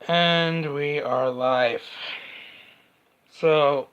And we are live. So,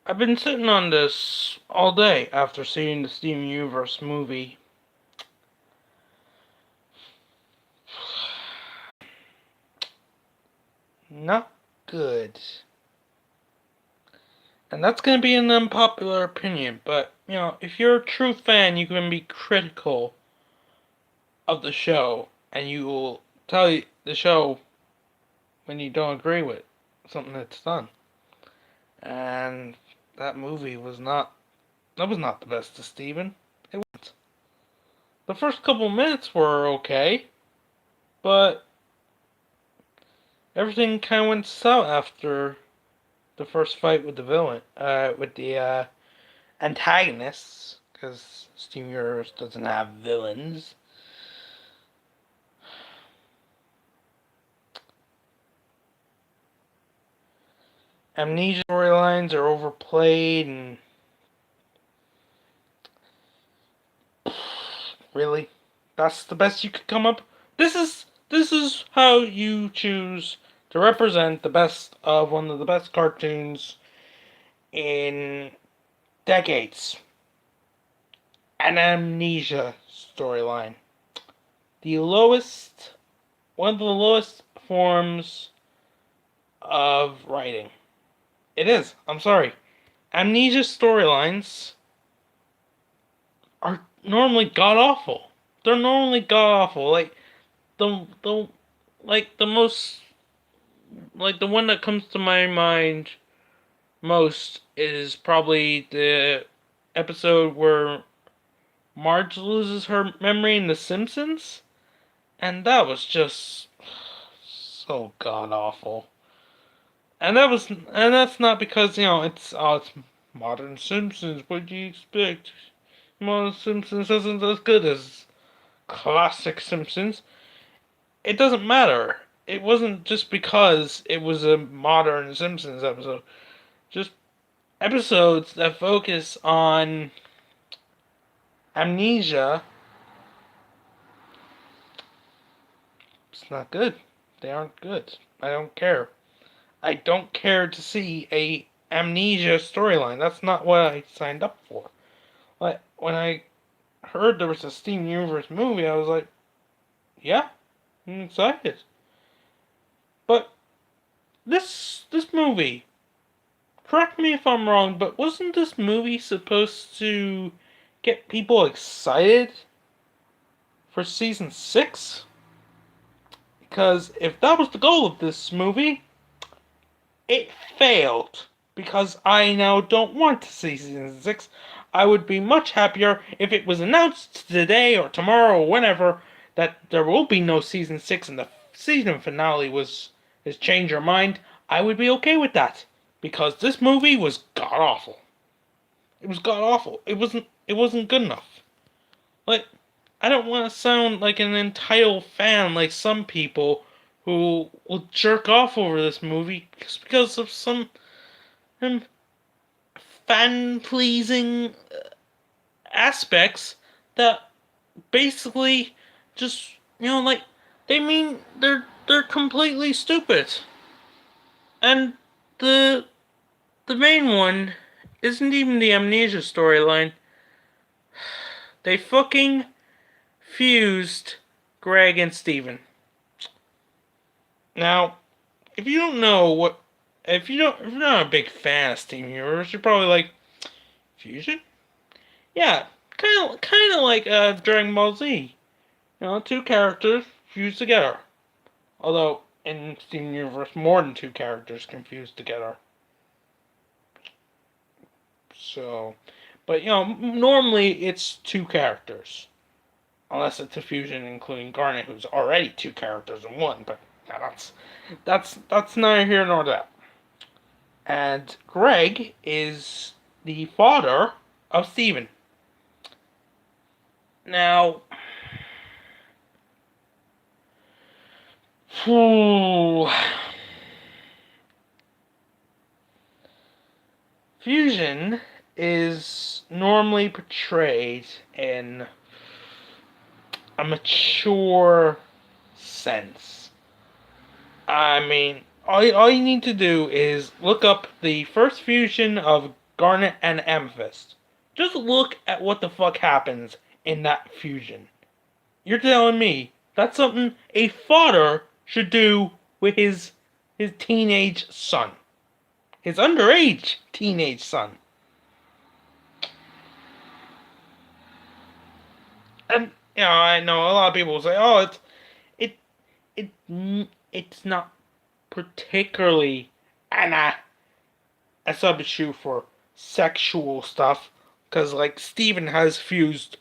I've been sitting on this all day after seeing the Steven Universe movie. Not good. And that's going to be an unpopular opinion, but, if you're a true fan, you can be critical of the show, and you will tell the show when you don't agree with something that's done. And that movie was not the best of Steven. It wasn't. The first couple minutes were okay, but everything kind of went south after the first fight with the villain, with the antagonists, because Steven Universe doesn't have villains. Amnesia storylines are overplayed, and really, that's the best you could come up. This is how you choose to represent the best of one of the best cartoons in decades. An amnesia storyline. The lowest, one of the lowest forms of writing. It is. I'm sorry. Amnesia storylines are normally god awful. They're normally god awful. The like the most like the one that comes to my mind most is probably the episode where Marge loses her memory in The Simpsons, and that was just so god awful. And that's not because it's modern Simpsons. What do you expect? Modern Simpsons isn't as good as classic Simpsons. It doesn't matter. It wasn't just because it was a modern Simpsons episode. Just episodes that focus on amnesia. It's not good. They aren't good. I don't care. I don't care to see a amnesia storyline. That's not what I signed up for. Like when I heard there was a Steven Universe movie, I was like, yeah, I'm excited. But this movie, correct me if I'm wrong, but wasn't this movie supposed to get people excited for season 6? Because if that was the goal of this movie, it failed. Because I now don't want to see season 6. I would be much happier if it was announced today or tomorrow or whenever that there will be no season 6 and the season finale has changed your mind. I would be okay with that. Because this movie was god awful. It was god awful. It wasn't good enough. Like, I don't want to sound like an entitled fan like some people who will jerk off over this movie just because of some fan pleasing aspects that basically just like they mean they're completely stupid. And the the main one isn't even the amnesia storyline. They fucking fused Greg and Steven. Now, if you don't know what, if you're not a big fan of Steven Universe, you're probably like, fusion? Yeah, kind of like Dragon Ball Z. Two characters fused together. Although in Steven Universe, more than two characters can fuse together. So, but normally it's two characters, unless it's a fusion including Garnet, who's already two characters in one. But yeah, that's neither here nor there. And Greg is the father of Steven. Now, fusion is normally portrayed in a mature sense. I mean, all you need to do is look up the first fusion of Garnet and Amethyst. Just look at what the fuck happens in that fusion. You're telling me that's something a father should do with his teenage son. His underage teenage son. And I know a lot of people will say, "Oh, it it it's not particularly an a substitute for sexual stuff, because like Steven has fused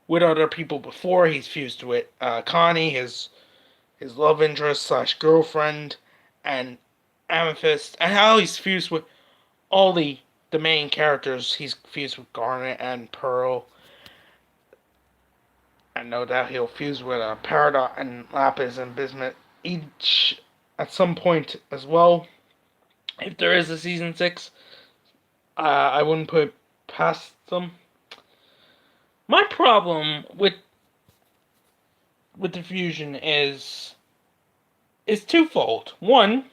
with other people before. He's fused with Connie, his love interest slash girlfriend, and Amethyst, and how he's fused with all the main characters. He's fused with Garnet and Pearl, and no doubt he'll fuse with Peridot and Lapis and Bismuth each at some point as well. If there is a season 6, I wouldn't put it past them. My problem with the fusion is twofold. One,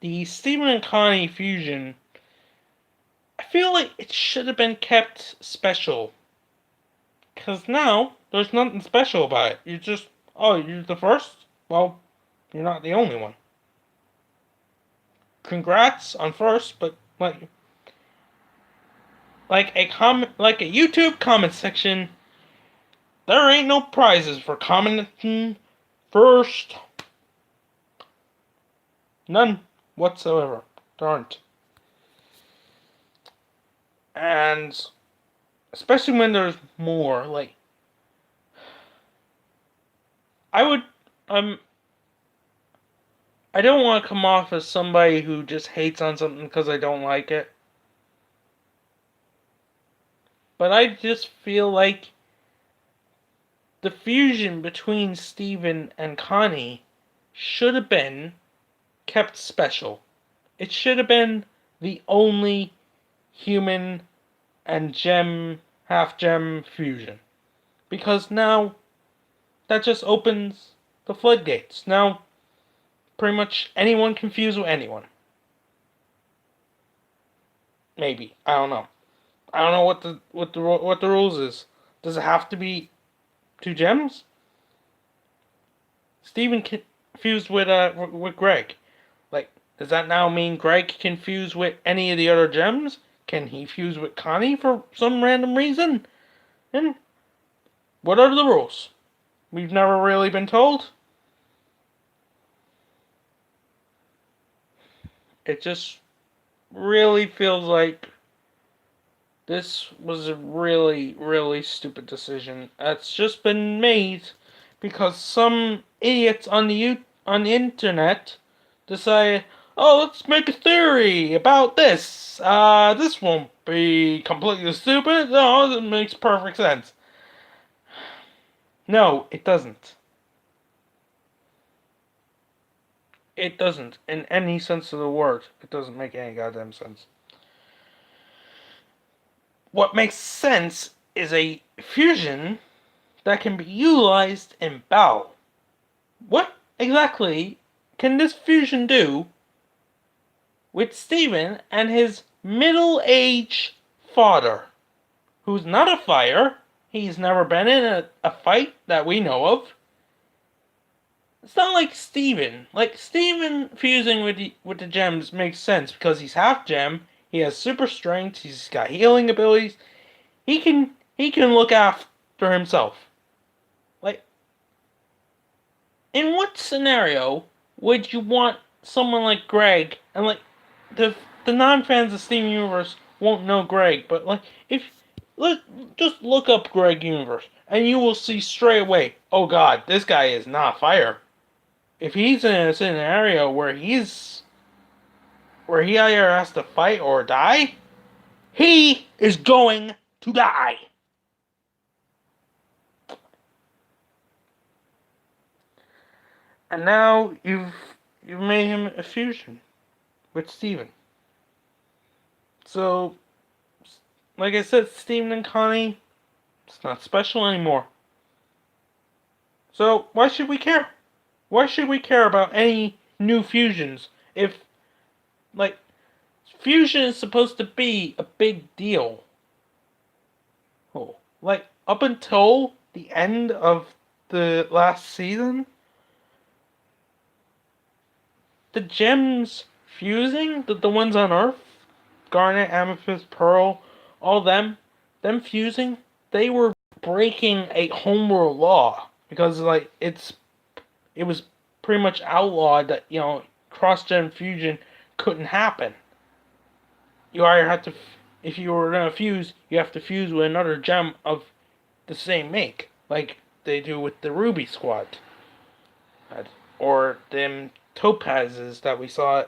the Steven and Connie fusion, I feel like it should have been kept special. Because now, there's nothing special about it. You just, oh, you're the first? Well, you're not the only one. Congrats on first, but like a YouTube comment section, there ain't no prizes for commenting first. None whatsoever. There aren't. And especially when there's more, like I would I don't want to come off as somebody who just hates on something because I don't like it. But I just feel like the fusion between Steven and Connie should have been kept special. It should have been the only human and gem, half gem fusion. Because now that just opens the floodgates. Now pretty much anyone can fuse with anyone. Maybe. I don't know. I don't know what the rules is. Does it have to be 2 gems? Steven can fuse with Greg. Like, does that now mean Greg can fuse with any of the other gems? Can he fuse with Connie for some random reason? And what are the rules? We've never really been told. It just really feels like this was a really, really stupid decision that's just been made because some idiots on the internet decide, oh, let's make a theory about this. This won't be completely stupid. No, it makes perfect sense. No, it doesn't. It doesn't. In any sense of the word, it doesn't make any goddamn sense. What makes sense is a fusion that can be utilized in battle. What exactly can this fusion do with Steven and his middle-aged father, who's not a fighter? He's never been in a fight that we know of. It's not like Steven. Like, Steven fusing with the gems makes sense because he's half gem, he has super strength, he's got healing abilities. He can look after himself. Like, in what scenario would you want someone like Greg, and like the non-fans of Steven Universe won't know Greg, but like if just look up Greg Universe and you will see straight away, oh god, this guy is not fire. If he's in a scenario where he either has to fight or die, he is going to die. And now you've made him a fusion with Steven. So, like I said, Steven and Connie, it's not special anymore. So why should we care? Why should we care about any new fusions. If, like, fusion is supposed to be a big deal. Oh, like, up until the end of the last season, the gems fusing, the ones on Earth, Garnet, Amethyst, Pearl, all them fusing, they were breaking a homeworld law because like it was pretty much outlawed that cross-gen fusion couldn't happen. You either have to, if you were gonna fuse, you have to fuse with another gem of the same make, like they do with the Ruby Squad, or them topazes that we saw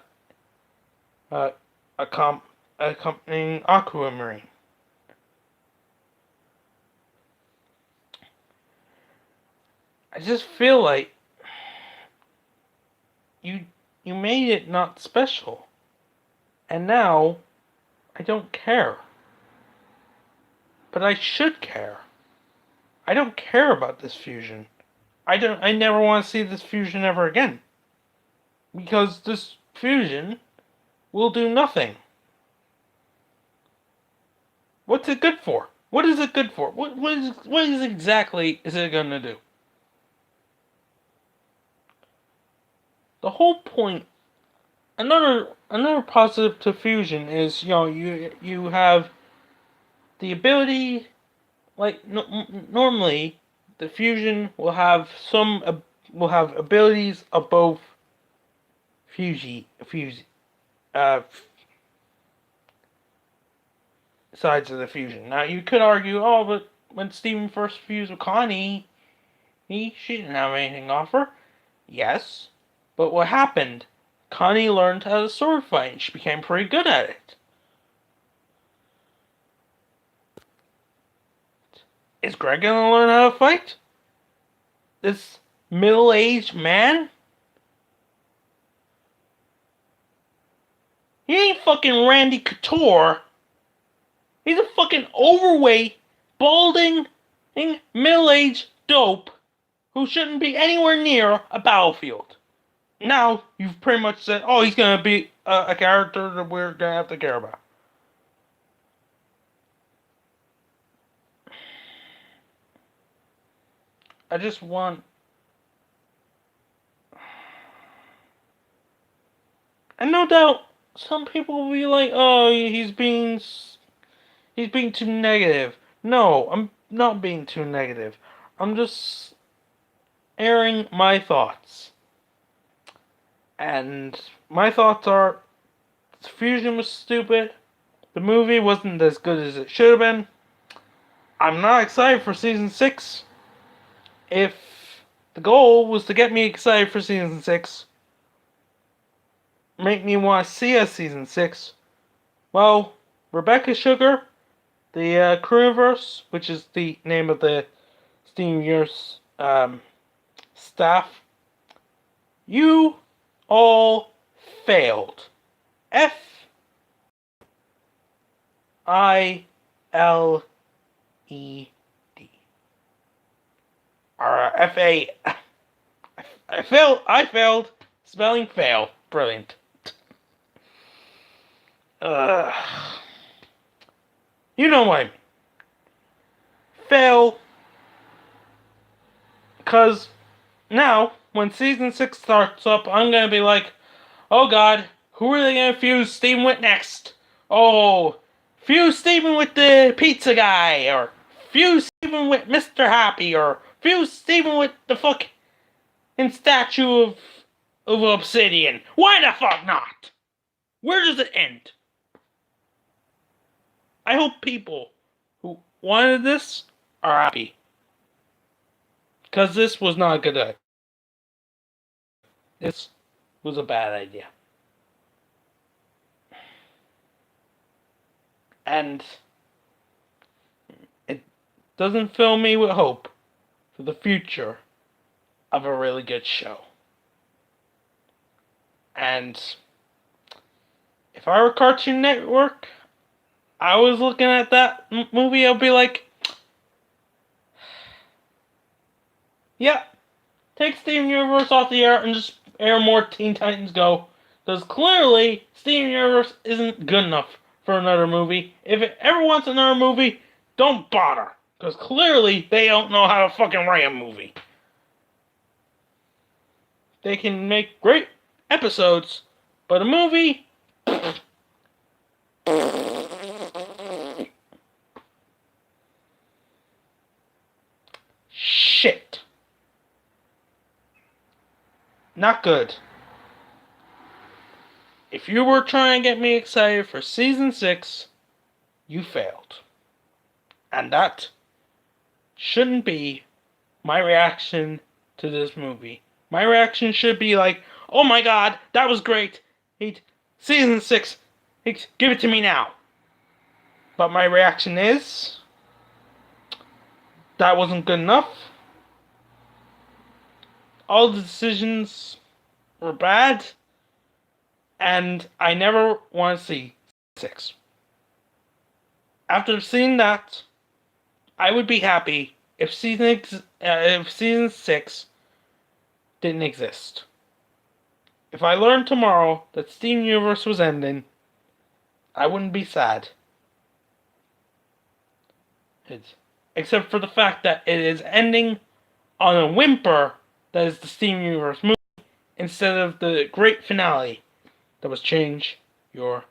uh, accompanying Aquamarine. I just feel like you you made it not special, and now I don't care. But I should care. I don't care about this fusion. I never want to see this fusion ever again. Because this fusion will do nothing. What's it good for? What is it good for? What is exactly is it gonna do? The whole point, another positive to fusion is you have the ability, like normally the fusion will have abilities of both uh, sides of the fusion. Now you could argue, oh, but when Steven first fused with Connie, she didn't have anything to offer. Yes, but what happened? Connie learned how to sword fight, and she became pretty good at it. Is Greg gonna learn how to fight? This middle-aged man? He ain't fucking Randy Couture. He's a fucking overweight, balding, middle-aged dope who shouldn't be anywhere near a battlefield. Now, you've pretty much said, oh, he's gonna be a character that we're gonna have to care about. I just want... And no doubt, some people will be like, oh, he's being too negative. No, I'm not being too negative. I'm just airing my thoughts. And my thoughts are, Fusion was stupid. The movie wasn't as good as it should have been. I'm not excited for season 6. If the goal was to get me excited for season 6, make me want to see a season 6, well, Rebecca Sugar, the Crewverse, which is the name of the Steven Universe staff, you all failed. F-I-L-E-D. Or F-A... I failed. Spelling fail. Brilliant. You know what I mean. Fail. Because now, when season 6 starts up, I'm gonna be like, oh god, who are they gonna fuse Steven with next? Oh, fuse Steven with the pizza guy, or fuse Steven with Mr. Happy, or fuse Steven with the fucking statue of Obsidian. Why the fuck not? Where does it end? I hope people who wanted this are happy. Because this was not a good idea. This was a bad idea. And it doesn't fill me with hope for the future of a really good show. And if I were Cartoon Network, I was looking at that movie, I'd be like, yeah, take Steven Universe off the air and just air more Teen Titans Go. Because clearly, Steven Universe isn't good enough for another movie. If it ever wants another movie, don't bother. Because clearly, they don't know how to fucking write a movie. They can make great episodes, but a movie... shit. Not good. If you were trying to get me excited for Season 6, you failed. And that shouldn't be my reaction to this movie. My reaction should be like, oh my god, that was great. Season 6, give it to me now. But my reaction is, that wasn't good enough. All the decisions were bad. And I never want to see 6. After seeing that, I would be happy if season 6 didn't exist. If I learned tomorrow that Steven Universe was ending, I wouldn't be sad. Except for the fact that it is ending on a whimper that is the Steven Universe movie, instead of the great finale that was Change Your